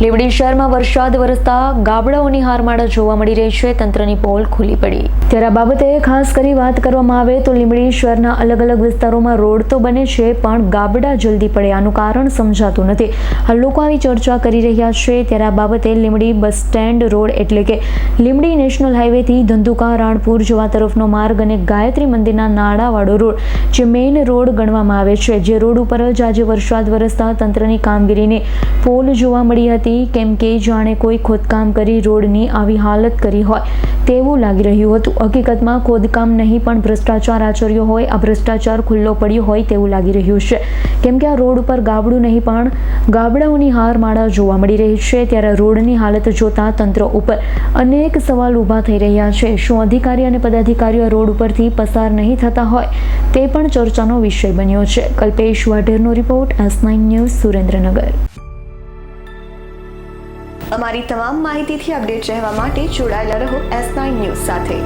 લીંબડી શહેરમાં વરસાદ વરસતા ગાબડાઓની હારમાળા જોવા મળી રહી છે. તંત્રની પોલ ખુલ્લી પડી. ત્યારે આ બાબતે ખાસ કરી વાત કરવામાં આવે તો લીંબડી શહેરના અલગ અલગ વિસ્તારોમાં રોડ તો બને છે પણ ગાબડા જલ્દી પડે આનું કારણ સમજાતું નથી. લોકો આવી ચર્ચા કરી રહ્યા છે. ત્યારે આ બાબતે લીંબડી બસ સ્ટેન્ડ રોડ એટલે કે લીંબડી નેશનલ હાઈવેથી ધંધુકા રાણપુર જવા તરફનો માર્ગ અને ગાયત્રી મંદિરના નાળાવાળો રોડ જે મેઇન રોડ ગણવામાં આવે છે, જે રોડ ઉપર જ આજે વરસાદ વરસતા તંત્રની કામગીરીની પોલ જોવા મળી હતી. કેમ કે જાણે કોઈ ખોદકામ કરી રોડની આવી હાલત કરી હોય તેવું લાગી રહ્યું હતું. હકીકતમાં ખોદકામ નહીં પણ ભ્રષ્ટાચાર આચર્યો હોય, આ ભ્રષ્ટાચાર ખુલ્લો પડ્યો હોય તેવું લાગી રહ્યું છે. કેમ કે આ રોડ ઉપર ગાબડું નહીં પણ ગાબડાઓની હારમાળા જોવા મળી રહી છે. ત્યારે રોડની હાલત જોતા તંત્ર ઉપર અનેક સવાલ ઊભા થઈ રહ્યા છે. શું અધિકારી અને પદાધિકારીઓ રોડ ઉપરથી પસાર નહીં થતા હોય તે પણ ચર્ચાનો વિષય બન્યો છે. કલ્પેશ વાઢેરનો રિપોર્ટ, S9 ન્યૂઝ, સુરેન્દ્રનગર. અમારી તમામ માહિતીથી અપડેટ રહેવા માટે જોડાયેલા રહો S9 ન્યૂઝ સાથે.